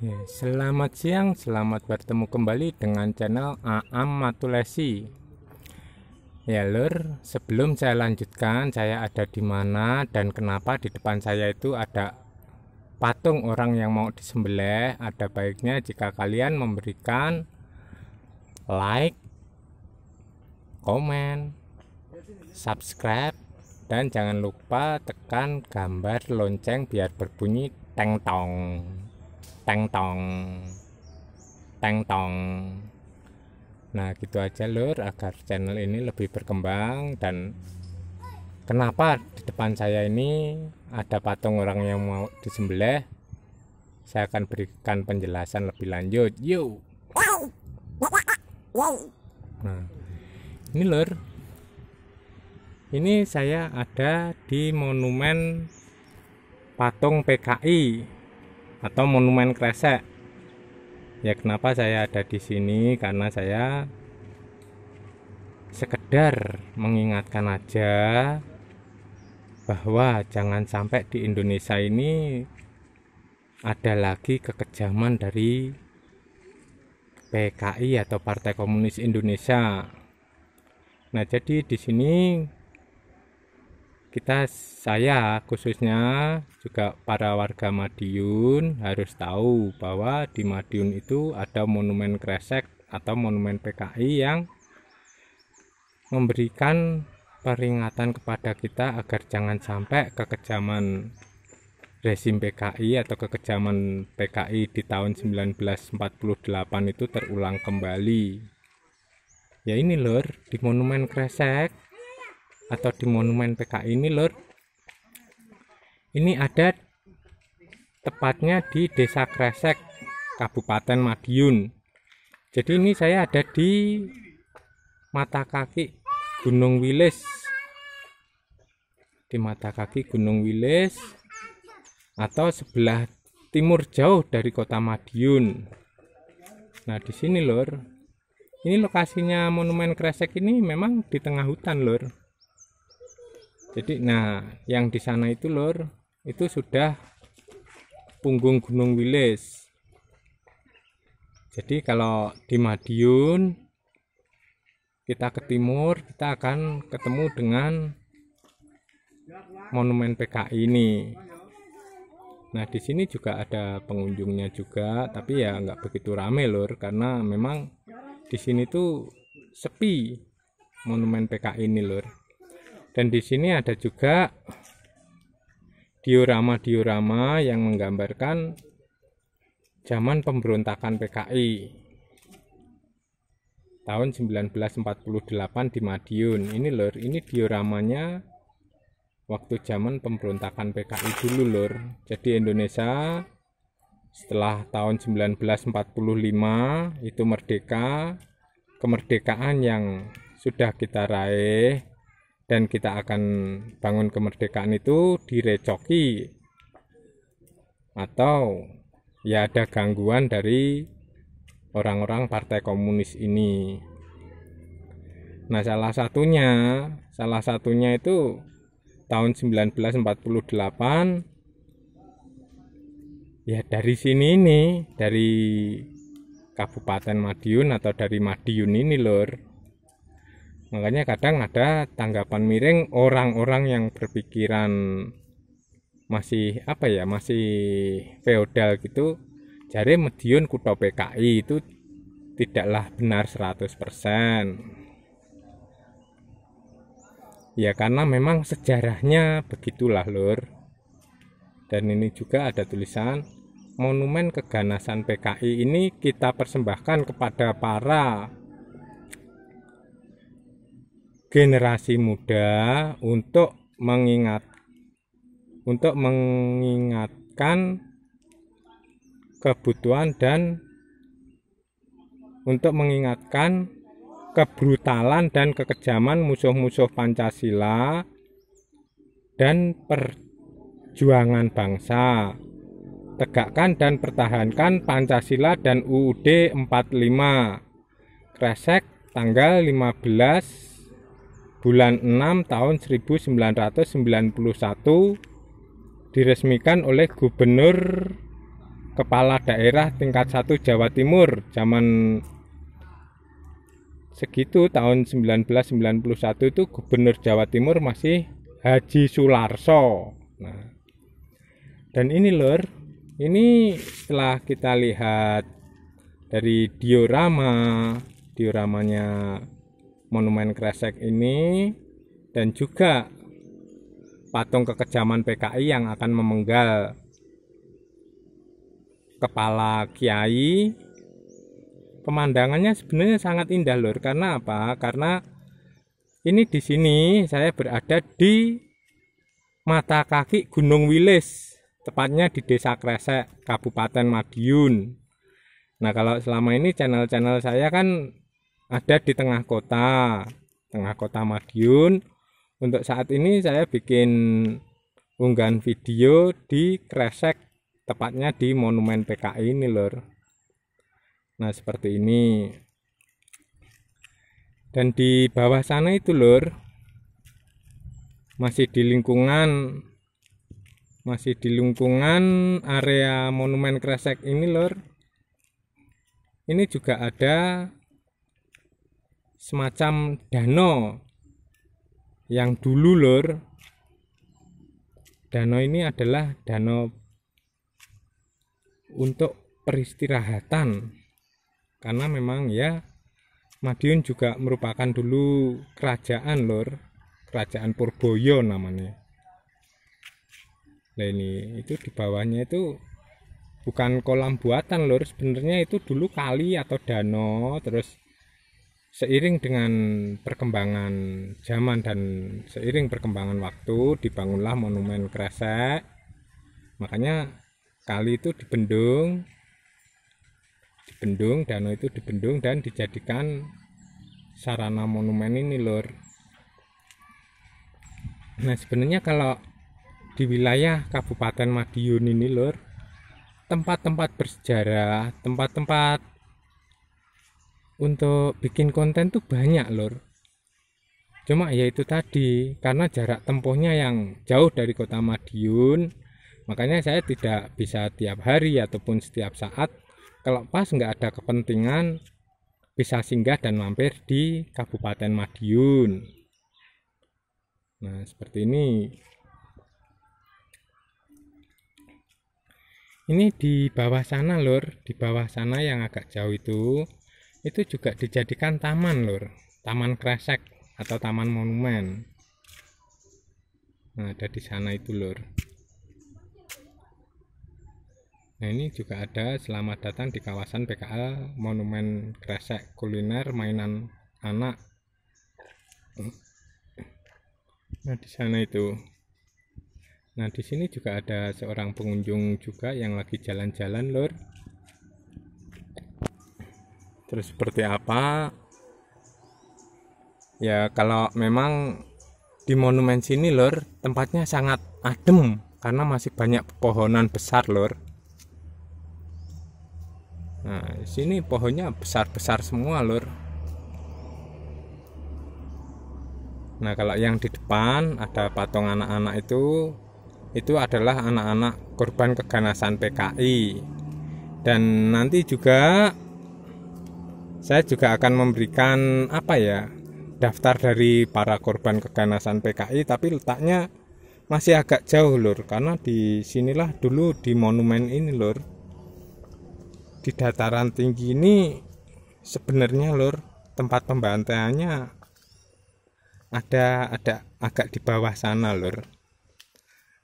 Ya, selamat siang, selamat bertemu kembali dengan channel Aam Matulesi. Ya lur, sebelum saya lanjutkan saya ada di mana dan kenapa di depan saya itu ada patung orang yang mau disembelih, ada baiknya jika kalian memberikan like, komen, subscribe, dan jangan lupa tekan gambar lonceng biar berbunyi teng tong. Teng tong, teng tong. Nah gitu aja lur, agar channel ini lebih berkembang. Dan kenapa di depan saya ini ada patung orang yang mau disembelih, saya akan berikan penjelasan lebih lanjut. Yuk. Nah ini lur, ini saya ada di monumen patung PKI atau monumen kresek. Ya kenapa saya ada di sini, karena saya sekedar mengingatkan aja bahwa jangan sampai di Indonesia ini ada lagi kekejaman dari PKI atau Partai Komunis Indonesia. Nah jadi di sini saya khususnya juga para warga Madiun harus tahu bahwa di Madiun itu ada monumen kresek atau monumen PKI yang memberikan peringatan kepada kita agar jangan sampai kekejaman rezim PKI atau kekejaman PKI di tahun 1948 itu terulang kembali. Ya ini lur, di monumen kresek atau di monumen PKI ini lur, ini ada tepatnya di Desa Kresek, Kabupaten Madiun. Jadi ini saya ada di mata kaki Gunung Wilis, di mata kaki Gunung Wilis atau sebelah timur jauh dari kota Madiun. Nah di sini lur, ini lokasinya monumen Kresek ini memang di tengah hutan lur. Jadi nah yang di sana itu lur, itu sudah punggung Gunung Wilis. Jadi kalau di Madiun kita ke timur, kita akan ketemu dengan monumen PKI ini. Nah di sini juga ada pengunjungnya juga, tapi ya nggak begitu rame lur, karena memang di sini tuh sepi monumen PKI ini lur. Dan di sini ada juga diorama-diorama yang menggambarkan zaman pemberontakan PKI tahun 1948 di Madiun. Ini lur, ini dioramanya waktu zaman pemberontakan PKI dulu lur. Jadi Indonesia setelah tahun 1945 itu merdeka, kemerdekaan yang sudah kita raih dan kita akan bangun kemerdekaan itu direcoki atau ya ada gangguan dari orang-orang Partai Komunis ini. Nah salah satunya itu tahun 1948 ya dari sini nih, dari Kabupaten Madiun atau dari Madiun ini lur. Makanya kadang ada tanggapan miring orang-orang yang berpikiran masih masih feodal gitu, jare Madiun kutha PKI itu tidaklah benar 100%. Ya karena memang sejarahnya begitulah lur. Dan ini juga ada tulisan monumen keganasan PKI ini kita persembahkan kepada para generasi muda untuk mengingatkan kebutuhan dan untuk mengingatkan kebrutalan dan kekejaman musuh-musuh Pancasila dan perjuangan bangsa. Tegakkan dan pertahankan Pancasila dan UUD 45. Kresek tanggal 15 bulan 6 tahun 1991 diresmikan oleh Gubernur kepala daerah tingkat 1 Jawa Timur zaman segitu tahun 1991 itu Gubernur Jawa Timur masih Haji Sularso. Nah, dan ini lur, ini setelah kita lihat dari dioramanya Monumen Kresek ini, dan juga patung kekejaman PKI yang akan memenggal kepala kiai, pemandangannya sebenarnya sangat indah lur. Karena apa? Karena ini di sini saya berada di mata kaki Gunung Wilis, tepatnya di Desa Kresek, Kabupaten Madiun. Nah, kalau selama ini channel-channel saya kan ada di tengah kota Madiun. Untuk saat ini saya bikin unggahan video di Kresek, tepatnya di Monumen PKI ini lur. Nah, seperti ini. Dan di bawah sana itu lur, masih di lingkungan area Monumen Kresek ini lur. Ini juga ada semacam danau yang dulu lur. Danau ini adalah danau untuk peristirahatan, karena memang ya Madiun juga merupakan dulu kerajaan lur, kerajaan Purboyo namanya. Nah, ini itu di bawahnya itu bukan kolam buatan lur, sebenarnya itu dulu kali atau danau. Terus seiring dengan perkembangan zaman dan seiring perkembangan waktu dibangunlah Monumen Kresek. Makanya kali itu dibendung, danau itu dibendung dan dijadikan sarana monumen ini lur. Nah, sebenarnya kalau di wilayah Kabupaten Madiun ini lur, tempat-tempat bersejarah, tempat-tempat untuk bikin konten tuh banyak lur. Cuma ya itu tadi, karena jarak tempuhnya yang jauh dari kota Madiun, makanya saya tidak bisa tiap hari ataupun setiap saat. Kalau pas nggak ada kepentingan, bisa singgah dan mampir di Kabupaten Madiun. Nah, seperti ini. Ini di bawah sana lur, di bawah sana yang agak jauh itu juga dijadikan taman lur, Taman Kresek atau Taman Monumen. Nah, ada di sana itu lur. Nah, ini juga ada selamat datang di kawasan PKL Monumen Kresek, kuliner mainan anak. Nah, di sana itu. Nah, di sini juga ada seorang pengunjung juga yang lagi jalan-jalan lur. Terus seperti apa? Ya, kalau memang di monumen sini lur, tempatnya sangat adem karena masih banyak pepohonan besar lur. Nah, di sini pohonnya besar-besar semua lur. Nah, kalau yang di depan ada patung anak-anak itu adalah anak-anak korban keganasan PKI. Dan nanti juga saya juga akan memberikan daftar dari para korban keganasan PKI, tapi letaknya masih agak jauh lur, karena di sinilah dulu di monumen ini lur, di dataran tinggi ini sebenarnya lur, tempat pembantaiannya ada agak di bawah sana lur.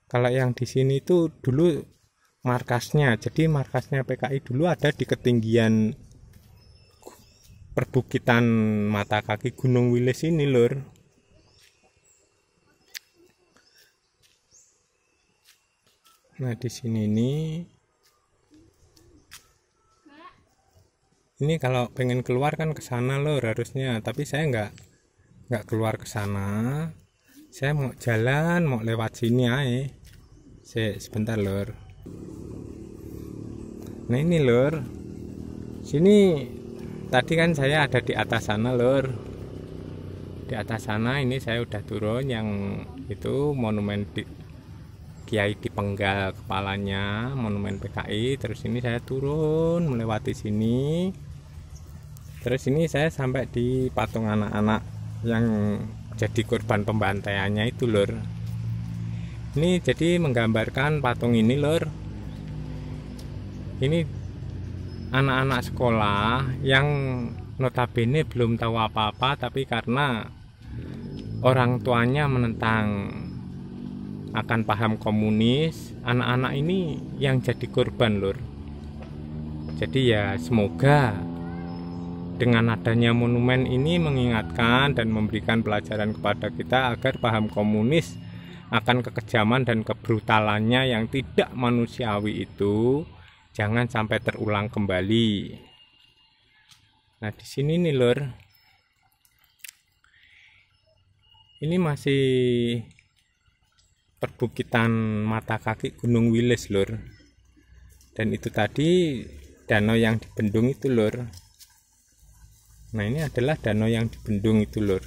Kalau yang di sini itu dulu markasnya, jadi markasnya PKI dulu ada di ketinggian perbukitan mata kaki Gunung Wilis ini lur. Nah, di sini ini kalau pengen keluar kan ke sana lur harusnya, tapi saya nggak keluar ke sana. Saya mau jalan, mau lewat sini aja. Sebentar lur. Nah, ini lur. Sini tadi kan saya ada di atas sana lur. Di atas sana ini saya udah turun, yang itu monumen kiai dipenggal kepalanya, monumen PKI. Terus ini saya turun melewati sini, terus ini saya sampai di patung anak-anak yang jadi korban pembantaiannya itu lur. Ini jadi menggambarkan patung ini lur, ini anak-anak sekolah yang notabene belum tahu apa-apa, tapi karena orang tuanya menentang akan paham komunis, anak-anak ini yang jadi korban lur. Jadi ya semoga dengan adanya monumen ini mengingatkan dan memberikan pelajaran kepada kita agar paham komunis akan kekejaman dan kebrutalannya yang tidak manusiawi itu jangan sampai terulang kembali. Nah di sini nih lur, ini masih perbukitan mata kaki Gunung Wilis lur, dan itu tadi danau yang dibendung itu lur. Nah ini adalah danau yang dibendung itu lur.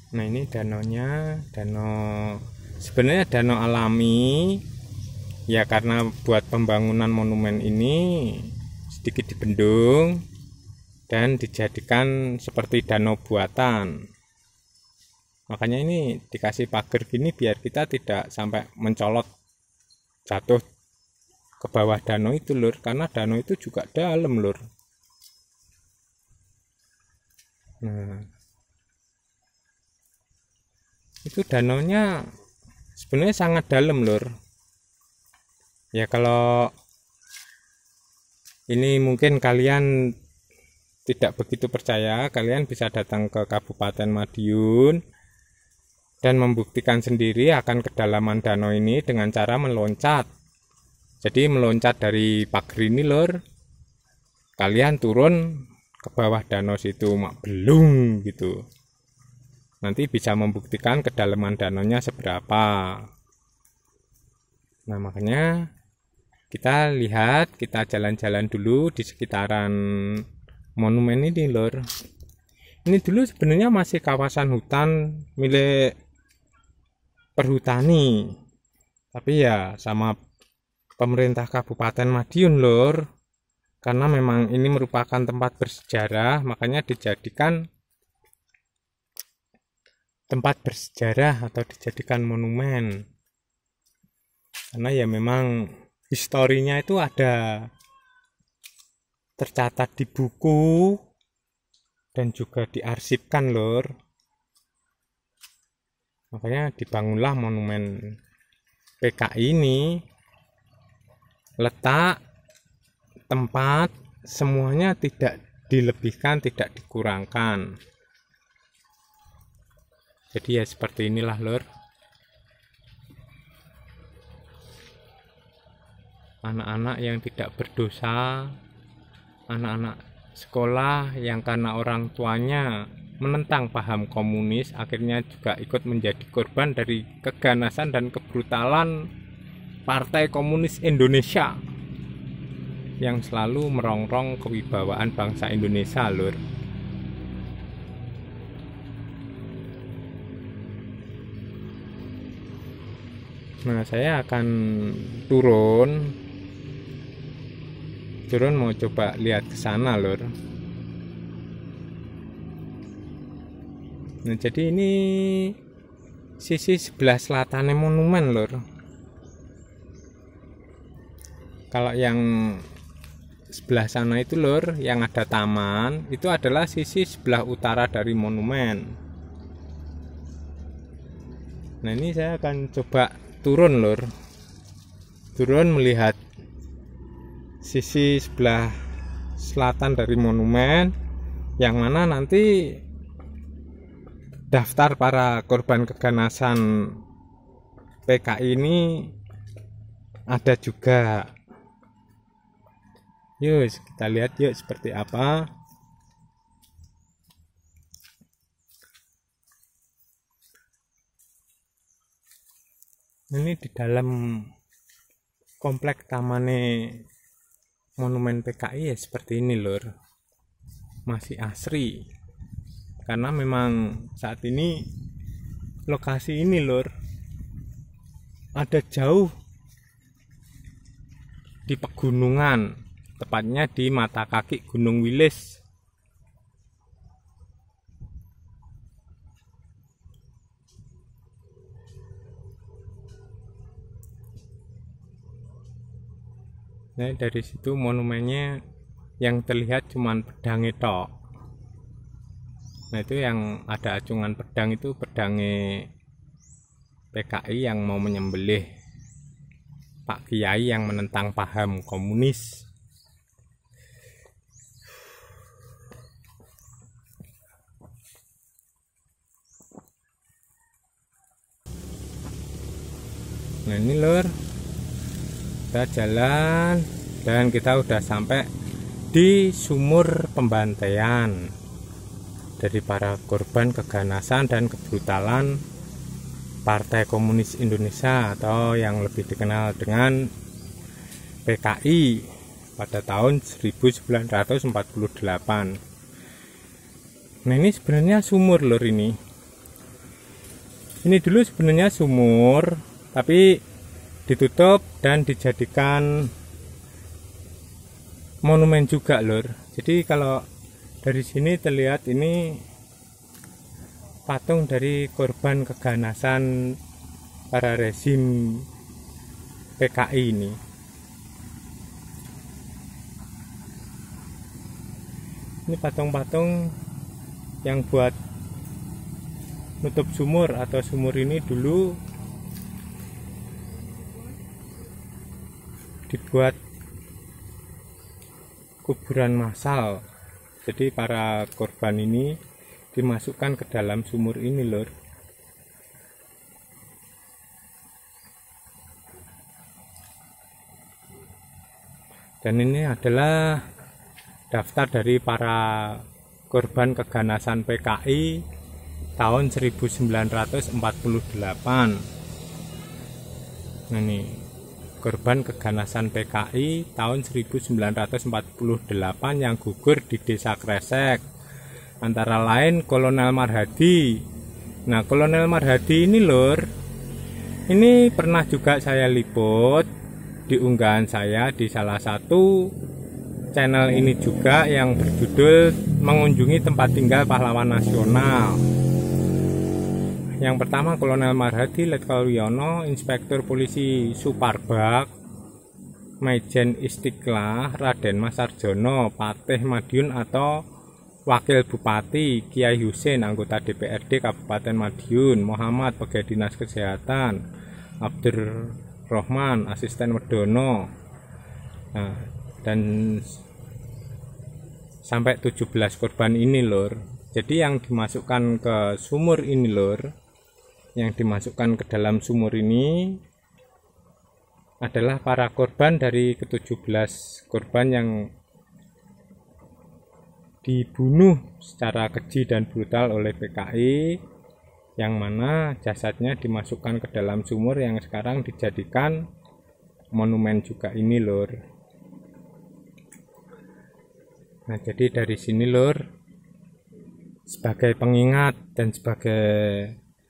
Nah ini danaunya, danau sebenarnya danau alami ya, karena buat pembangunan monumen ini sedikit dibendung dan dijadikan seperti danau buatan. Makanya ini dikasih pagar gini biar kita tidak sampai mencolot jatuh ke bawah danau itu lur, karena danau itu juga dalam lur. Nah itu danaunya sebenarnya sangat dalam lur ya. Kalau ini mungkin kalian tidak begitu percaya, kalian bisa datang ke Kabupaten Madiun dan membuktikan sendiri akan kedalaman danau ini dengan cara meloncat. Jadi meloncat dari pagar ini lur, kalian turun ke bawah danau situ mak belung gitu, nanti bisa membuktikan kedalaman danaunya seberapa. Nah makanya kita lihat, kita jalan-jalan dulu di sekitaran monumen ini lur. Ini dulu sebenarnya masih kawasan hutan milik perhutani, tapi ya sama pemerintah Kabupaten Madiun lur, karena memang ini merupakan tempat bersejarah, makanya dijadikan tempat bersejarah atau dijadikan monumen. Karena ya memang historinya itu ada tercatat di buku dan juga diarsipkan lur. Makanya dibangunlah monumen PKI ini. Letak, tempat, semuanya tidak dilebihkan, tidak dikurangkan. Jadi ya seperti inilah lur. Anak-anak yang tidak berdosa, anak-anak sekolah yang karena orang tuanya menentang paham komunis akhirnya juga ikut menjadi korban dari keganasan dan kebrutalan Partai Komunis Indonesia yang selalu merongrong kewibawaan bangsa Indonesia lur. Nah saya akan turun mau coba lihat ke sana lur. Nah jadi ini sisi sebelah selatannya monumen lur. Kalau yang sebelah sana itu lur, yang ada taman, itu adalah sisi sebelah utara dari monumen. Nah ini saya akan coba turun lur, turun melihat sisi sebelah selatan dari monumen, yang mana nanti daftar para korban keganasan PKI ini ada juga. Yuk kita lihat yuk seperti apa. Ini di dalam komplek tamane monumen PKI ya seperti ini lur, masih asri karena memang saat ini lokasi ini lur ada jauh di pegunungan, tepatnya di mata kaki Gunung Wilis. Nah, dari situ monumennya yang terlihat cuman pedangnya tok. Nah, itu yang ada acungan pedang itu pedangnya PKI yang mau menyembelih Pak Kiai yang menentang paham komunis. Nah, ini lur, kita jalan dan kita udah sampai di sumur pembantaian dari para korban keganasan dan kebrutalan Partai Komunis Indonesia atau yang lebih dikenal dengan PKI pada tahun 1948. Nah, ini sebenarnya sumur lur ini. Ini dulu sebenarnya sumur, tapi ditutup dan dijadikan monumen juga lur. Jadi kalau dari sini terlihat ini patung dari korban keganasan para rezim PKI ini. Ini patung-patung yang buat nutup sumur atau sumur ini dulu dibuat kuburan massal. Jadi para korban ini dimasukkan ke dalam sumur ini lur. Dan ini adalah daftar dari para korban keganasan PKI tahun 1948. Nah, ini korban keganasan PKI tahun 1948 yang gugur di Desa Kresek, antara lain Kolonel Marhadi. Nah, Kolonel Marhadi ini lur, ini pernah juga saya liput di unggahan saya di salah satu channel ini juga yang berjudul mengunjungi tempat tinggal pahlawan nasional. Yang pertama Kolonel Marhadi Letkol Wiono, Inspektur Polisi Suparbak, Majen Istiqlal Raden Mas Sarjono, Patih Madiun atau Wakil Bupati, Kiai Husein anggota DPRD Kabupaten Madiun, Muhammad Pegawai Dinas Kesehatan, Abdur Rahman Asisten Medono. Nah, dan sampai 17 korban ini lur. Jadi yang dimasukkan ke sumur ini lur, yang dimasukkan ke dalam sumur ini adalah para korban dari ke-17 korban yang dibunuh secara keji dan brutal oleh PKI, yang mana jasadnya dimasukkan ke dalam sumur yang sekarang dijadikan monumen juga ini lur. Nah, jadi dari sini lur, sebagai pengingat dan sebagai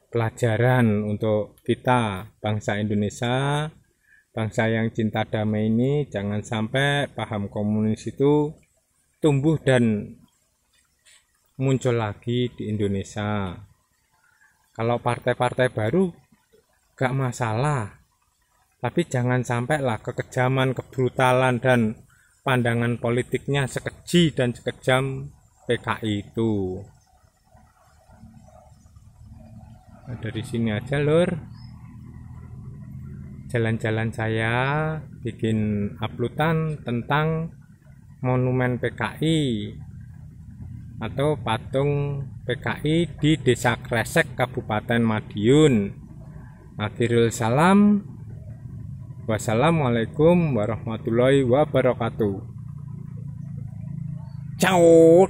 pelajaran untuk kita bangsa Indonesia, bangsa yang cinta damai ini, jangan sampai paham komunis itu tumbuh dan muncul lagi di Indonesia. Kalau partai-partai baru gak masalah, tapi jangan sampai lah kekejaman, kebrutalan dan pandangan politiknya sekeji dan sekejam PKI itu. Nah, dari sini aja lur jalan-jalan saya bikin uploadan tentang monumen PKI atau patung PKI di Desa Kresek Kabupaten Madiun. Akhirul salam, wassalamualaikum warahmatullahi wabarakatuh. Ciao.